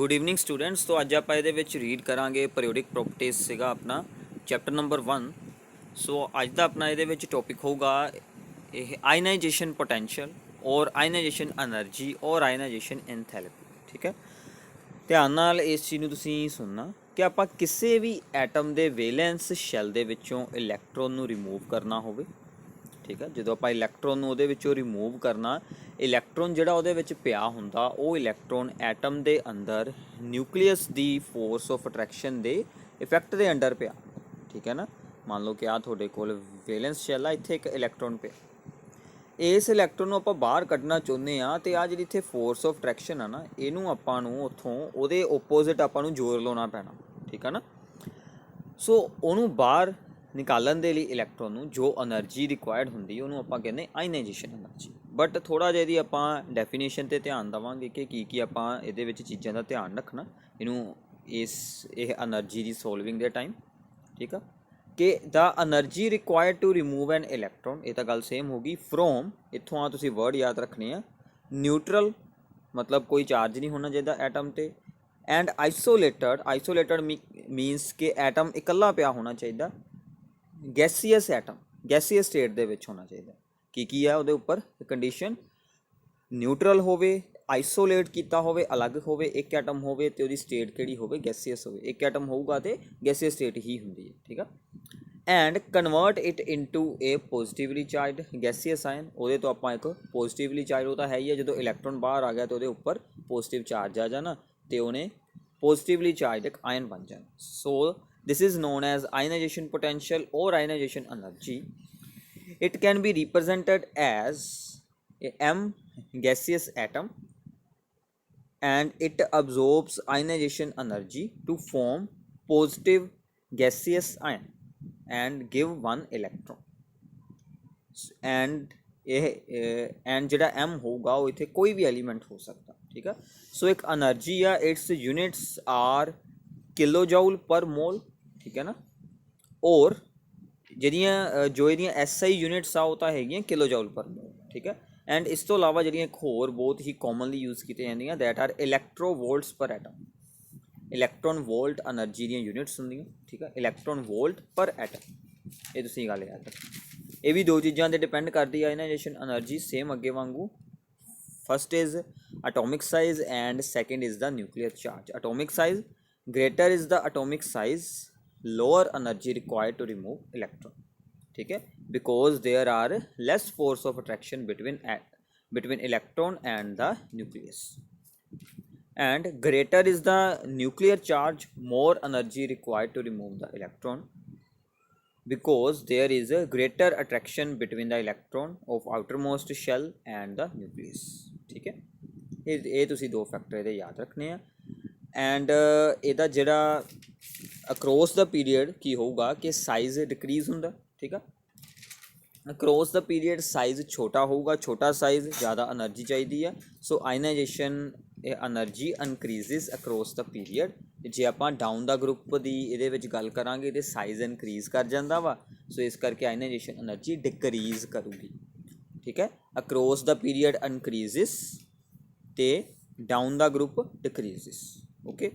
Good evening students. तो अज आप read करांगे पीरियोडिक प्रॉपर्टीज सीगा अपना चैप्टर नंबर 1। सो अज का अपना ये टॉपिक होगा आयनाइजेशन पोटेंशियल और आयनाइजेशन एनर्जी और आयनाइजेशन एंथैल्पी। ठीक है, ध्यान नाल इस चीज़ तुसीं सुनना कि आप किसी भी एटम के वेलेंस शैल दे विचों इलैक्ट्रॉन नूं रिमूव करना होवे। ठीक है, जो आप इलैक्ट्रॉन नूं उहदे विचों रिमूव करना, इलैक्ट्रॉन जिहड़ा उहदे विच पिया हुंदा वो इलैक्ट्रॉन एटम दे अंदर न्यूक्लीअस दी फोर्स ऑफ अट्रैक्शन दे इफैक्ट दे अंडर पिया। ठीक है ना, मान लो कि आ तुहाडे कोल वेलेंस शैल आ, इत्थे एक इलैक्ट्रॉन पिया, इस इलैक्ट्रॉन नूं आपां बाहर कड्ढना चाहुंदे आ ते आ जिहड़ी इत्थे फोर्स ऑफ अट्रैक्शन आ ना, इहनूं आपां नूं उत्थों उहदे ओपोजिट आपां नूं जोर लाउणा पैਣਾ। ठीक है ना, सो ਉਹਨੂੰ ਬਾਹਰ निकालन ਦੇ ਲਈ ਇਲੈਕਟ੍ਰੋਨ ਨੂੰ ਜੋ એનર્ਜੀ ਰਿਕੁਆਇਰਡ ਹੁੰਦੀ ਉਹਨੂੰ ਆਪਾਂ ਕਹਿੰਦੇ ਆਇਨਾਈਜੇਸ਼ਨ એનર્ਜੀ। ਬਟ ਥੋੜਾ ਜਿਹਾ ਇਹਦੀ ਆਪਾਂ ਡੈਫੀਨੇਸ਼ਨ ਤੇ ਧਿਆਨ ਦੇਵਾਂਗੇ ਕਿ ਕੀ ਆਪਾਂ ਇਹਦੇ ਵਿੱਚ ਚੀਜ਼ਾਂ ਦਾ ਧਿਆਨ ਰੱਖਣਾ ਇਹਨੂੰ ਇਹ એનર્ਜੀ ਦੀ ਸੋਲਵਿੰਗ ਦੇ ਟਾਈਮ। ਠੀਕ ਆ, ਕਿ ਦਾ energy required to remove an electron, ਇਹ ਤਾਂ ਗੱਲ ਸੇਮ ਹੋ ਗਈ। ਫਰੋਮ ਇੱਥੋਂ ਆ ਤੁਸੀਂ ਵਰਡ ਯਾਦ ਰੱਖਣੇ ਆ, ਨਿਊਟਰਲ मतलब कोई चार्ज नहीं होना चाहिए एटम ते, एंड आइसोलेटेड मीनस कि एटम इकल्ला पिया होना चाहिए, गैसीयस एटम गैसीयस स्टेट दे विच होना चाहिए। की है उहदे उपर कंडीशन, न्यूट्रल होवे, आइसोलेट कीता होवे, अलग होवे, एक एटम होवे ते उहदी स्टेट किहड़ी होवे, गैसीयस होवे। एक एटम होऊगा ते गैसीयस स्टेट ही हुंदी है। ठीक है, and convert it into a positively charged gaseous ion. उहदे तो आपां एक पॉजिटिवली चार्ज वो तो है ही है, जो इलैक्ट्रॉन बाहर आ गया तो उहदे उपर पॉजिटिव चार्ज आ जाना तो उन्हें पॉजिटिवली चार्ज एक आयन बन जाना। So this is known as ionisation potential और ionisation energy. It can be represented as M gaseous atom and it absorbs ionization energy to form positive gaseous ion and give one electron and and जिहड़ा M होगा वो इत्थे कोई भी element हो सकता। ठीक है, सो एक एनर्जी आ, its units are kilo joule per mole. ठीक है ना, और जिहड़ियां जो इहदियां SI यूनिट्स आ वो तां हैगियां किलो जाउल पर मोल। ठीक है, एंड इस तो इलावा जिहड़ियां एक होर बहुत ही कॉमनली यूज़ कीतियां जांदियां दैट आर इलैक्ट्रो वोल्ट्स पर एटम। इलैक्ट्रॉन वोल्ट एनर्जी दी यूनिट्स होंदियां। ठीक है, इलैक्ट्रॉन वोल्ट पर एटम, ये तुसीं गल याद रखो। ये भी दो चीज़ां ते डिपेंड करदी है आयनाइजेशन एनर्जी, सेम अगे वांगू। First is atomic size and second is the nuclear charge. Atomic size greater is the atomic size, lower energy required to remove electron. ठीक है, because there are less force of attraction between electron and the nucleus. And greater is the nuclear charge, more energy required to remove the electron because there is a greater attraction between the electron of outermost shell and the nucleus। ठीक है, ये तुसी दो factor इहदे याद रखने हैं। And इहदा जिहड़ा अक्रॉस द पीरियड की होगा कि साइज डिक्रीज हुंदा। ठीक है, अक्रॉस द पीरियड साइज छोटा होगा, छोटा साइज ज़्यादा एनर्जी चाहिए है। So ionisation energy increases across the period. जे आप डाउन द ग्रुप की ये गल करांगे तो साइज इनक्रीज कर जाता वा, सो इस करके आयनाइजेशन एनर्जी डिक्रीज करूगी। ठीक है, अक्रॉस द पीरियड इनक्रीजिज तो down the group decreases. Okay,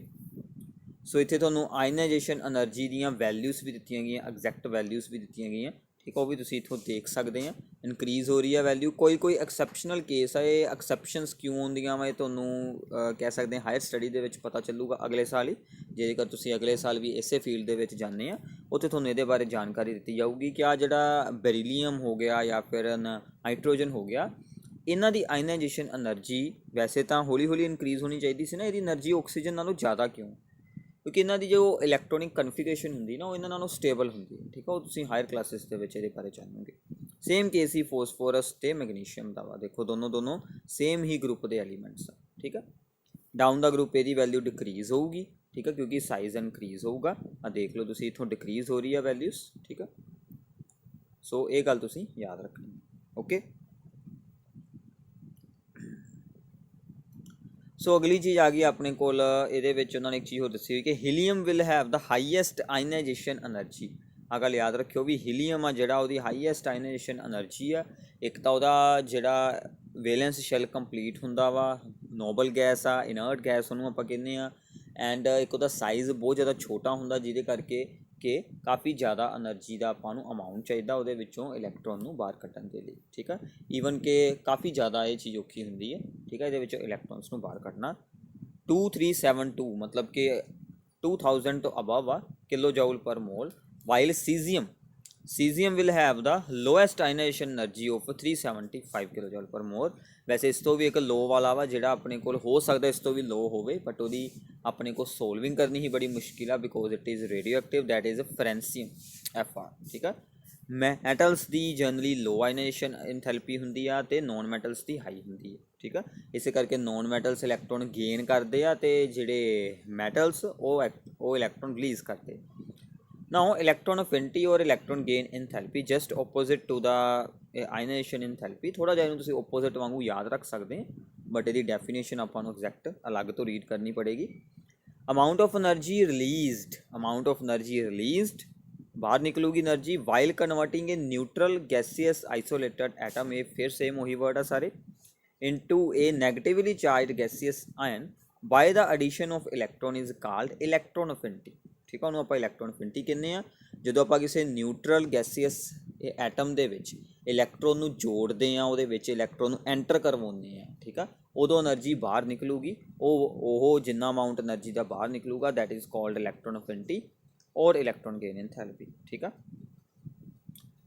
so इत्थे तुहानूं आयनाइजेशन एनर्जी दीयां वैल्यूज़ भी दित्तियां गईयां, एग्जैक्ट वैल्यूज़ भी दित्तियां गईयां। ठीक है, वो भी तुसीं इत्थों देख सकते हैं, इनक्रीज़ हो रही है वैल्यू। कोई एक्सैप्शनल केस है, ये एक्सैप्शनस क्यों होंदियां वा तुहानूं कह सकते हैं हायर स्टडी दे विच पता चलूगा अगले साल ही। जेकर तुसीं अगले साल भी इसे फील्ड दे विच जाने आ, उत्थे तुहानूं इहदे बारे जानकारी दित्ती जाऊगी कि आ जिहड़ा बेरीलियम हो गया या फिर नाइट्रोजन हो गया, इन्हां दी आयनाइजेशन एनर्जी वैसे तो हौली हौली इनक्रीज़ होनी चाहिए सी ना, इहदी एनर्जी ऑक्सीजन नालों ज़्यादा क्यों? क्योंकि इन्हां दी जो इलैक्ट्रॉनिक कन्फिगरेशन होंदी ना वो इन्हां नालों स्टेबल होंदी है। ठीक है, वो तुसीं हायर क्लासिस दे विच इहदे बारे जानोगे। सेम केस ही फॉस्फोरस ते मैग्नीशियम दा वा, देखो दोनों सेम ही ग्रुप के एलीमेंट्स। ठीक है, डाउन द ग्रुप इहदी वैल्यू डिक्रीज़ होगी। ठीक है, क्योंकि साइज इनक्रीज़ होगा। आ देख लो तुसीं इत्थों डिक्रीज़ हो रही है वैल्यूज़। ठीक है, सो ये गल तुसीं याद रखनी। ओके, सो अगली चीज़ आ गई अपने कोल, ये उन्होंने एक चीज़ होर दसी हुई कि helium will have the highest ionisation energy. आ गल याद रखियो भी हीलियम आ जिहड़ा उहदी हाईएस्ट आयनाइजेशन एनर्जी आ। एक तो उहदा जिहड़ा वेलेंस शैल कंप्लीट हुंदा वा, ਨੋਬਲ ਗੈਸ ਆ, ਇਨਰਟ ਗੈਸ ਉਹਨੂੰ ਆਪਾਂ ਕਹਿੰਦੇ ਆ। ਐਂਡ ਇੱਕ ਉਹਦਾ ਸਾਈਜ਼ ਬਹੁਤ ਜ਼ਿਆਦਾ ਛੋਟਾ ਹੁੰਦਾ, ਜਿਹਦੇ ਕਰਕੇ ਕਿ ਕਾਫੀ ਜ਼ਿਆਦਾ એનર્ਜੀ ਦਾ ਆਪਾਂ ਨੂੰ ਅਮਾਊਂਟ ਚਾਹੀਦਾ ਉਹਦੇ ਵਿੱਚੋਂ ਇਲੈਕਟ੍ਰੋਨ ਨੂੰ ਬਾਹਰ ਕੱਢਣ ਦੇ ਲਈ, ਠੀਕ ਆ। ਈਵਨ ਕਿ ਕਾਫੀ ਜ਼ਿਆਦਾ ਇਹ ਚੀਜ਼ ਔਖੀ ਹੁੰਦੀ ਹੈ, ਠੀਕ ਹੈ, ਇਹਦੇ ਵਿੱਚੋਂ ਇਲੈਕਟ੍ਰੋਨਸ ਨੂੰ ਬਾਹਰ ਕੱਢਣਾ। 2372 ਮਤਲਬ ਕਿ 2000 ਤੋਂ ਅਬਵ ਆ kilo joule per mole, while caesium will have the lowest ionisation energy of 375 kilo joule per mole. ਵੈਸੇ ਇਸ ਤੋਂ ਵੀ ਇੱਕ ਲੋ ਵਾਲਾ ਵਾ ਜਿਹੜਾ ਆਪਣੇ ਕੋਲ ਹੋ ਸਕਦਾ ਇਸ ਤੋਂ ਵੀ ਲੋ ਹੋਵੇ, ਬਟ ਉਹਦੀ ਆਪਣੇ ਕੋਲ ਸੋਲਵਿੰਗ ਕਰਨੀ ਹੀ ਬੜੀ ਮੁਸ਼ਕਿਲ ਆ, because it is radioactive, that is francium Fr, ਠੀਕ ਆ। ਮੈਟਲਸ ਦੀ ਜਨਰਲੀ ਲੋ ਆਇਨਾਈਜੇਸ਼ਨ ਇੰਥੈਲਪੀ ਹੁੰਦੀ ਆ ਅਤੇ ਨੋਨ ਮੈਟਲਸ ਦੀ ਹਾਈ ਹੁੰਦੀ ਹੈ, ਠੀਕ ਆ। ਇਸੇ ਕਰਕੇ ਨੋਨ ਮੈਟਲਸ ਇਲੈਕਟ੍ਰੋਨ ਗੇਨ ਕਰਦੇ ਆ ਅਤੇ ਜਿਹੜੇ ਮੈਟਲਸ ਉਹ ਇਲੈਕਟ੍ਰੋਨ ਰਿਲੀਜ਼ ਕਰਦੇ। ਨਾਓ ਇਲੈਕਟ੍ਰੋਨ ਅਫਿਨਿਟੀ ਔਰ electron gain enthalpy just opposite to the ionisation enthalpy. ਥੋੜ੍ਹਾ ਜਿਹਾ ਇਹਨੂੰ ਤੁਸੀਂ ਓਪੋਜ਼ਿਟ ਵਾਂਗੂ ਯਾਦ ਰੱਖ ਸਕਦੇ, ਬਟ ਇਹਦੀ ਡੈਫੀਨੇਸ਼ਨ ਆਪਾਂ ਨੂੰ ਐਗਜ਼ੈਕਟ ਅਲੱਗ ਤੋਂ ਰੀਡ ਕਰਨੀ ਪੜੇਗੀ। ਅਮਾਊਂਟ ਆਫ એનર્ਜੀ ਰਿਲੀਜ਼ਡ, ਬਾਹਰ ਨਿਕਲੂਗੀ એનર્ਜੀ, ਵਾਈਲ ਕਨਵਰਟਿੰਗ ਏ ਨਿਊਟਰਲ ਗੈਸੀਅਸ ਆਈਸੋਲੇਟਡ ਐਟਮ, ਇਹ ਫਿਰ ਸੇਮ ਉਹੀ ਵਰਡ ਆ ਸਾਰੇ, into a negatively charged gaseous ion by the addition of electron is called electron affinity, ਠੀਕ ਆ। ਉਹਨੂੰ ਆਪਾਂ ਇਲੈਕਟ੍ਰੋਨ ਅਫਿਨਿਟੀ ਕਹਿੰਦੇ ਆ। ਜਦੋਂ ਆਪਾਂ ਕਿਸੇ ਨਿਊਟਰਲ ਗੈਸੀਅਸ ਐਟਮ ਦੇ ਵਿੱਚ ਇਲੈਕਟ੍ਰੋਨ ਨੂੰ ਜੋੜਦੇ ਆ, ਉਹਦੇ ਵਿੱਚ ਇਲੈਕਟ੍ਰੋਨ ਨੂੰ ਐਂਟਰ ਕਰਵਾਉਂਦੇ ਆ, ਠੀਕ ਆ, ਉਦੋਂ એનર્ਜੀ ਬਾਹਰ ਨਿਕਲੂਗੀ। ਉਹ ਜਿੰਨਾ ਅਮਾਊਂਟ એનર્ਜੀ ਦਾ ਬਾਹਰ ਨਿਕਲੂਗਾ that is called electron affinity ਔਰ ਇਲੈਕਟ੍ਰੋਨ ਗੇਨ ਇੰਥੈਲਪੀ, ਠੀਕ ਆ।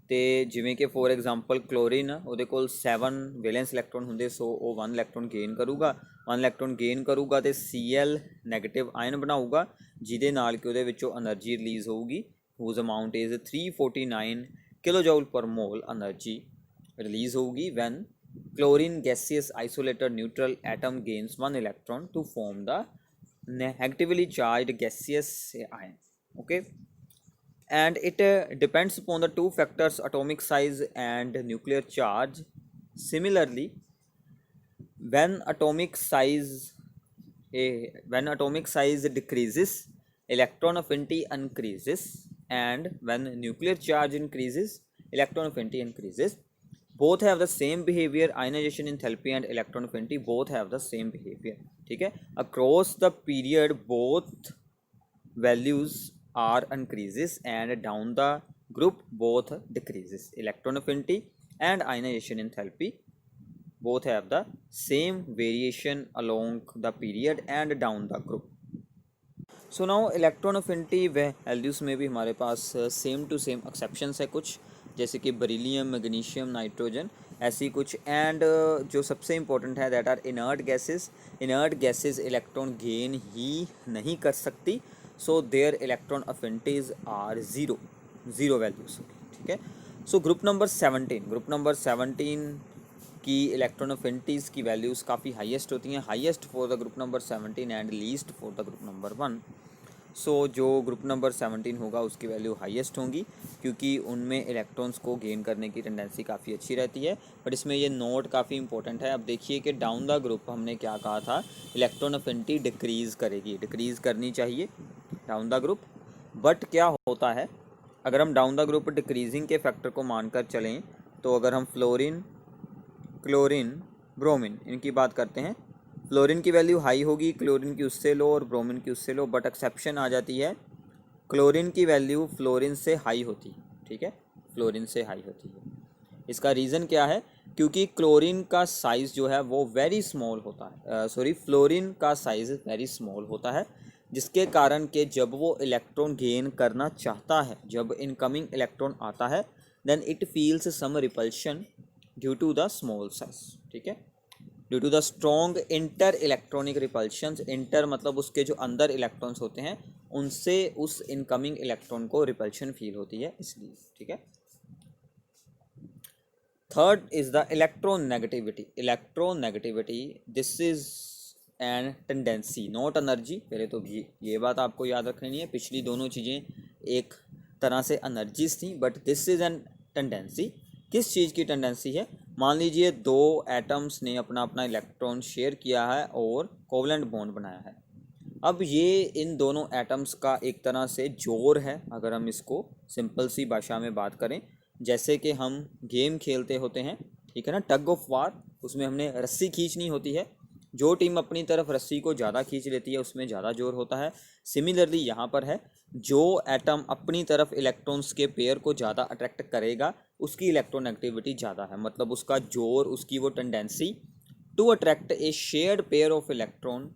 ਅਤੇ ਜਿਵੇਂ ਕਿ ਫੋਰ ਐਗਜ਼ਾਮਪਲ ਕਲੋਰੀਨ, ਉਹਦੇ ਕੋਲ 7 ਵੈਲੈਂਸ ਇਲੈਕਟ੍ਰੋਨ ਹੁੰਦੇ, ਸੋ ਉਹ 1 ਇਲੈਕਟ੍ਰੋਨ ਗੇਨ ਕਰੂਗਾ, 1 ਇਲੈਕਟ੍ਰੋਨ ਗੇਨ ਕਰੂਗਾ ਅਤੇ Cl ਨੈਗੇਟਿਵ ਆਇਨ ਬਣਾਊਗਾ, ਜਿਹਦੇ ਨਾਲ ਕਿ ਉਹਦੇ ਵਿੱਚੋਂ એનર્ਜੀ ਰਿਲੀਜ਼ ਹੋਊਗੀ, whose amount is 349 kilo joule per mall energy release ਹੋਊਗੀ van chlorine gaseous isolated neutral atom gains 1 electron to form the negatively charged gaseous ion, okay, and it depends upon the two factors, atomic size and nuclear charge. Similarly, when atomic size decreases, electron affinity increases, and when nuclear charge increases, electron affinity increases. Both have the same behavior, ionization enthalpy and electron affinity both have the same behavior, ठीक है। Across the period both values are increases and down the group both decreases. Electron affinity and ionization enthalpy both have the same variation along the period and down the group. So now electron affinity values में भी हमारे पास same to same exceptions है कुछ, जैसे कि बरीलियम, magnesium, nitrogen, ऐसी कुछ। And जो सबसे इंपॉर्टेंट है that are inert gases electron gain ही नहीं कर सकती, so their electron affinities are zero values, ठीक है। सो ग्रुप नंबर 17 की इलेक्ट्रॉन अफिनिटीज़ की वैल्यूज़ काफ़ी हाईएस्ट होती हैं, highest for the group number 17 and least for the group number 1। सो जो ग्रुप नंबर 17 होगा उसकी वैल्यू हाईएस्ट होंगी, क्योंकि उनमें इलेक्ट्रॉन्स को गेन करने की टेंडेंसी काफ़ी अच्छी रहती है। बट इसमें ये नोट काफ़ी इंपॉर्टेंट है। अब देखिए कि डाउन द ग्रुप हमने क्या कहा था, इलेक्ट्रॉन अफिनिटी डिक्रीज़ करेगी, डिक्रीज़ करनी चाहिए डाउन द ग्रुप। बट क्या होता है, अगर हम डाउन द ग्रुप डिक्रीजिंग के फैक्टर को मानकर चलें, तो अगर हम फ्लोरीन, क्लोरीन, ब्रोमीन इनकी बात करते हैं, फ्लोरीन की वैल्यू हाई होगी, क्लोरीन की उससे लो और ब्रोमीन की उससे लो। बट एक्सेप्शन आ जाती है, क्लोरीन की वैल्यू फ्लोरीन से हाई होती है, ठीक है, फ्लोरीन से हाई होती है। इसका रीज़न क्या है, क्योंकि क्लोरीन का साइज़ जो है वो वेरी स्मॉल होता है, फ्लोरीन का साइज़ वेरी स्मॉल होता है, जिसके कारण कि जब वो इलेक्ट्रॉन गेन करना चाहता है, जब इनकमिंग इलेक्ट्रॉन आता है, then it feels some repulsion due to the small size, ठीक है, due to the strong inter electronic repulsions. Inter मतलब उसके जो अंदर इलेक्ट्रॉन्स होते हैं उनसे उस इनकमिंग इलेक्ट्रॉन को रिपल्शन फील होती है, इसलिए, ठीक है। Third is the electronegativity, this is an tendency not energy. पहले तो ये बात आपको याद रखनी है, पिछली दोनों चीज़ें एक तरह से एनर्जीज थी, but this is an tendency. किस चीज़ की टेंडेंसी है, मान लीजिए दो एटम्स ने अपना अपना इलेक्ट्रॉन शेयर किया है और कोवलेंट बॉन्ड बनाया है। अब ये इन दोनों एटम्स का एक तरह से जोड़ है, अगर हम इसको सिंपल सी भाषा में बात करें, जैसे कि हम गेम खेलते होते हैं, ठीक है ना, टग ऑफ वार, उसमें हमने रस्सी खींचनी होती है, जो टीम अपनी तरफ रस्सी को ज़्यादा खींच लेती है उसमें ज़्यादा जोर होता है। सिमिलरली यहाँ पर है, जो एटम अपनी तरफ इलेक्ट्रॉन्स के पेयर को ज़्यादा अट्रैक्ट करेगा उसकी इलेक्ट्रोनेगेटिविटी ज़्यादा है, मतलब उसका जोर, उसकी वो tendency to attract a shared pair of electron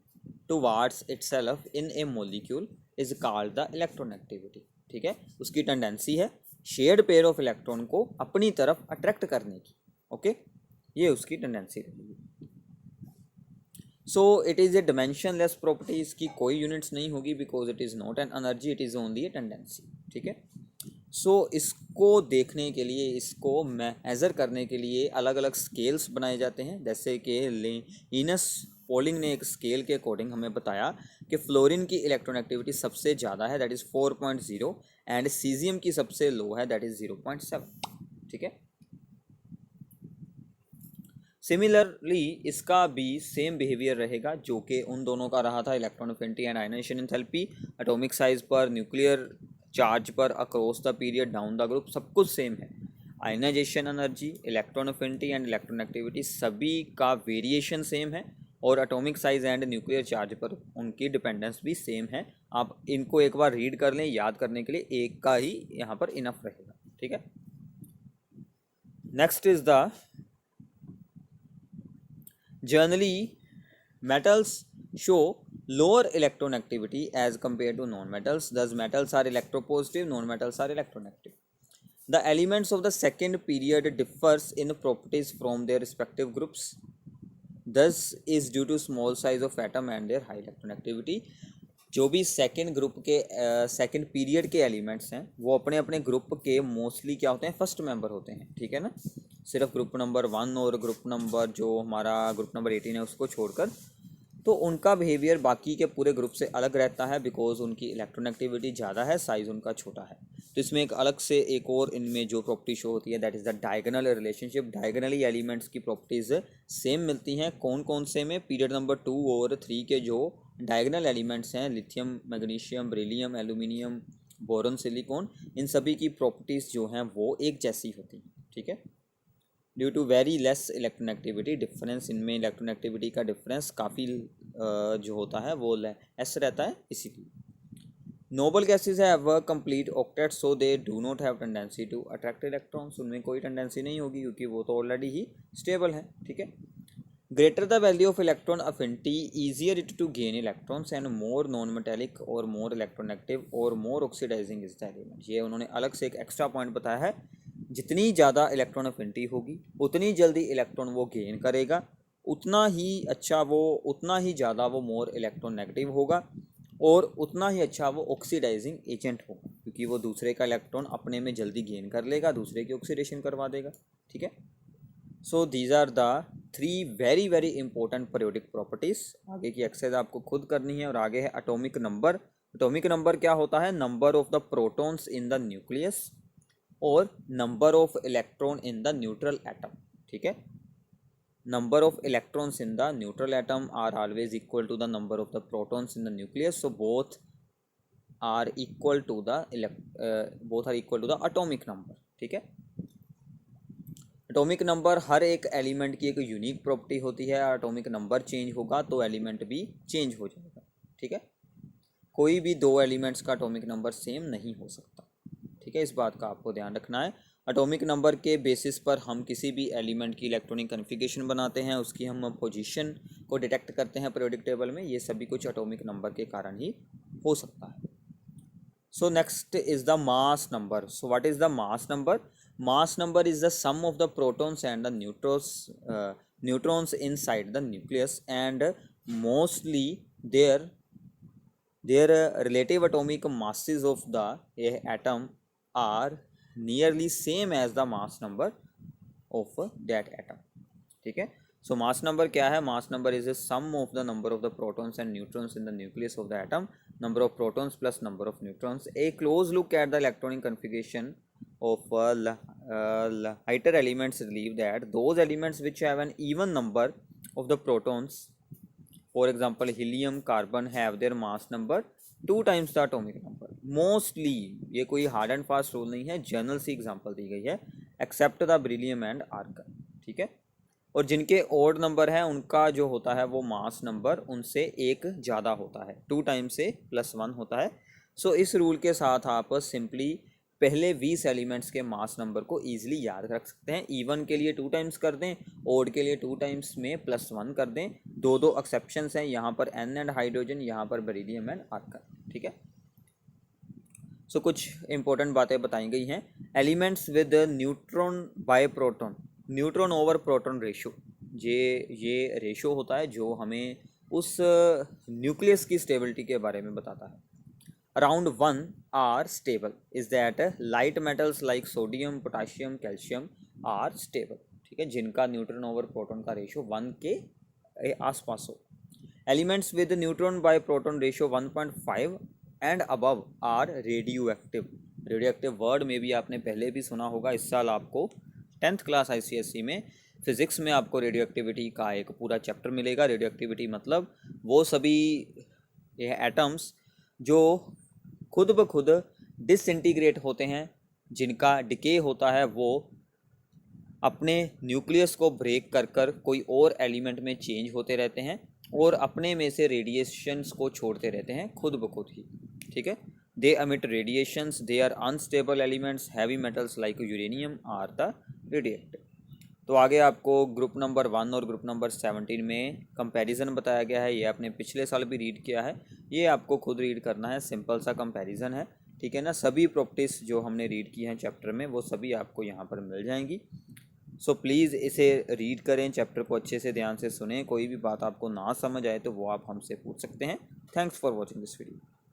towards itself in a molecule is called the electronegativity. ठीक है, उसकी टेंडेंसी है शेयर्ड पेयर ऑफ इलेक्ट्रॉन को अपनी तरफ अट्रैक्ट करने की। ओके, ये उसकी टेंडेंसी रहेगी। So it is a dimensionless property, इसकी कोई यूनिट्स नहीं होगी because it is not an energy, it is only a tendency. ठीक है, सो इसको देखने के लिए, इसको मेजर करने के लिए अलग अलग स्केल्स बनाए जाते हैं। जैसे कि लिनस पॉलिंग ने एक स्केल के अकॉर्डिंग हमें बताया कि फ्लोरीन की इलेक्ट्रोनेगेटिविटी सबसे ज़्यादा है, दैट इज़ 4.0, एंड सीजियम की सबसे लो है, दैट इज़ 0.7। ठीक है, सिमिलरली इसका भी सेम बिहेवियर रहेगा जो कि उन दोनों का रहा था, electron affinity and ionization enthalpy, atomic size पर, न्यूक्लियर चार्ज पर, across the period, down the group, सब कुछ सेम है। Ionization energy, electron affinity and electronegativity सभी का वेरिएशन सेम है, और atomic size and nuclear charge पर उनकी डिपेंडेंस भी सेम है। आप इनको एक बार रीड कर लें, याद करने के लिए एक का ही यहाँ पर इनफ रहेगा। ठीक है, next is the generally metals show lower electronegativity as compared to non-metals, thus metals are electropositive, non-metals are electronegative. The elements of the second period differs in properties from their respective groups, thus is due to small size of atom and their high electronegativity. जो भी second group के second period के elements हैं वो अपने अपने group के mostly क्या होते हैं, फर्स्ट मेंबर होते हैं। ठीक है ना, सिर्फ ग्रुप नंबर 1 और ग्रुप नंबर जो हमारा ग्रुप नंबर 18 है उसको छोड़कर, तो उनका बिहेवियर बाकी के पूरे ग्रुप से अलग रहता है बिकॉज उनकी इलेक्ट्रोनेगेटिविटी ज़्यादा है, साइज़ उनका छोटा है। तो इसमें एक अलग से एक और इनमें जो प्रॉपर्टी शो होती है that is the diagonal relationship. Diagonally elements की प्रॉपर्टीज़ सेम मिलती हैं। कौन कौन से में, पीरियड नंबर 2 और 3 के जो डायगोनल एलिमेंट्स हैं, lithium, magnesium, beryllium, aluminium, boron, silicon, इन सभी की प्रॉपर्टीज़ जो हैं वो एक जैसी होती हैं। ठीक है, due to very less electronegativity difference, इनमें इलेक्ट्रोनेगेटिविटी का डिफरेंस काफ़ी जो होता है वो लेस रहता है, इसीलिए। Noble gases have a complete octet so they do not have tendency to attract electrons, उनमें कोई टेंडेंसी नहीं होगी क्योंकि वो तो ऑलरेडी ही स्टेबल है। ठीक है, greater the value of electron affinity easier it to gain electrons and more non metallic और मोर इलेक्ट्रोनेगेटिव और more oxidizing is the element. ये उन्होंने अलग से एक एक्स्ट्रा पॉइंट बताया है, जितनी ज़्यादा इलेक्ट्रॉन अफिनिटी होगी उतनी जल्दी इलेक्ट्रॉन वो गेन करेगा, उतना ही अच्छा वो, उतना ही ज़्यादा वो मोर इलेक्ट्रॉन नेगेटिव होगा, और उतना ही अच्छा वो ऑक्सीडाइजिंग एजेंट होगा क्योंकि वो दूसरे का इलेक्ट्रॉन अपने में जल्दी गेन कर लेगा, दूसरे की ऑक्सीडेशन करवा देगा। ठीक है, so these are the 3 very very important periodic properties. आगे की एक्सरसाइज आपको खुद करनी है। और आगे है एटॉमिक नंबर। एटॉमिक नंबर क्या होता है, number of the protons in the nucleus और number of electron in the neutral atom. ठीक है, number of electrons in the neutral atom are always equal to the number of the protons in the nucleus, so both are equal to the atomic number. ठीक है, atomic number हर एक element की एक unique property होती है। Atomic number change होगा तो element भी चेंज हो जाएगा। ठीक है, कोई भी दो एलिमेंट्स का एटॉमिक नंबर सेम नहीं हो सकता। ठीक है, इस बात का आपको ध्यान रखना है। एटॉमिक नंबर के बेसिस पर हम किसी भी एलिमेंट की इलेक्ट्रॉनिक कन्फिगरेशन बनाते हैं, उसकी हम पोजीशन को डिटेक्ट करते हैं पीरियोडिक टेबल में। ये सभी कुछ एटॉमिक नंबर के कारण ही हो सकता है। So next is the mass number. So what is the mass number? Mass number is the sum of the protons and the neutrons inside the nucleus and mostly there relative atomic masses of the atom are nearly same as the mass number of that atom. ठीक है, so mass number क्या है? mass number is a sum of the number of the protons and neutrons in the nucleus of the atom, number of protons plus number of neutrons. A close look at the electronic configuration of lighter elements reveal that those elements which have an even number of the protons, for example helium, carbon, have their mass number 2 times the atomic number. Mostly ये कोई hard and fast rule नहीं है, general सी example दी गई है, except the beryllium and argon. ठीक है, और जिनके ओड नंबर है उनका जो होता है वो मास नंबर उनसे एक ज़्यादा होता है, 2 टाइम्स से +1 होता है। सो इस रूल के साथ आप सिंपली पहले 20 एलिमेंट्स के मास नंबर को ईजिली याद रख सकते हैं। इवन के लिए 2 टाइम्स कर दें, ओड के लिए 2 टाइम्स में +1 कर दें। दो एक्सेप्शंस हैं, यहाँ पर एन एंड हाइड्रोजन, यहाँ पर बेरिलियम एंड आर्गन। ठीक है, सो कुछ इंपॉर्टेंट बातें बताई गई हैं। Elements with neutron by proton, neutron over proton ratio, ये रेशो होता है जो हमें उस न्यूक्लियस की स्टेबिलिटी के बारे में बताता है। Around 1 are stable is that light metals like sodium, potassium, calcium are stable. ठीक है, जिनका न्यूट्रॉन ओवर प्रोटॉन का रेशो 1 के आसपास हो। Elements with neutron by proton ratio 1.5 and above are radioactive. Radioactive word में भी आपने पहले भी सुना होगा। इस साल आपको 10th क्लास ICSE में फिज़िक्स में आपको रेडियो एक्टिविटी का एक पूरा चैप्टर मिलेगा। रेडियो एक्टिविटी मतलब वो सभी एटम्स जो खुद ब खुद डिसइंटीग्रेट होते हैं, जिनका डिके होता है वो अपने न्यूक्लियस को ब्रेक कर कर कोई और एलिमेंट में चेंज होते रहते हैं और अपने में से रेडिएशंस को छोड़ते रहते हैं खुद ब खुद ही। ठीक है, they emit radiations, they are unstable elements, heavy metals like uranium are the radioactive. तो आगे आपको ग्रुप नंबर 1 और ग्रुप नंबर 17 में कंपैरिजन बताया गया है। ये आपने पिछले साल भी रीड किया है, ये आपको खुद रीड करना है। सिंपल सा कंपैरिजन है, ठीक है ना। सभी प्रॉपर्टीज जो हमने रीड की हैं चैप्टर में वो सभी आपको यहाँ पर मिल जाएंगी। सो प्लीज़ इसे रीड करें, चैप्टर को अच्छे से ध्यान से सुनें। कोई भी बात आपको ना समझ आए तो वो आप हमसे पूछ सकते हैं। Thanks for watching this video.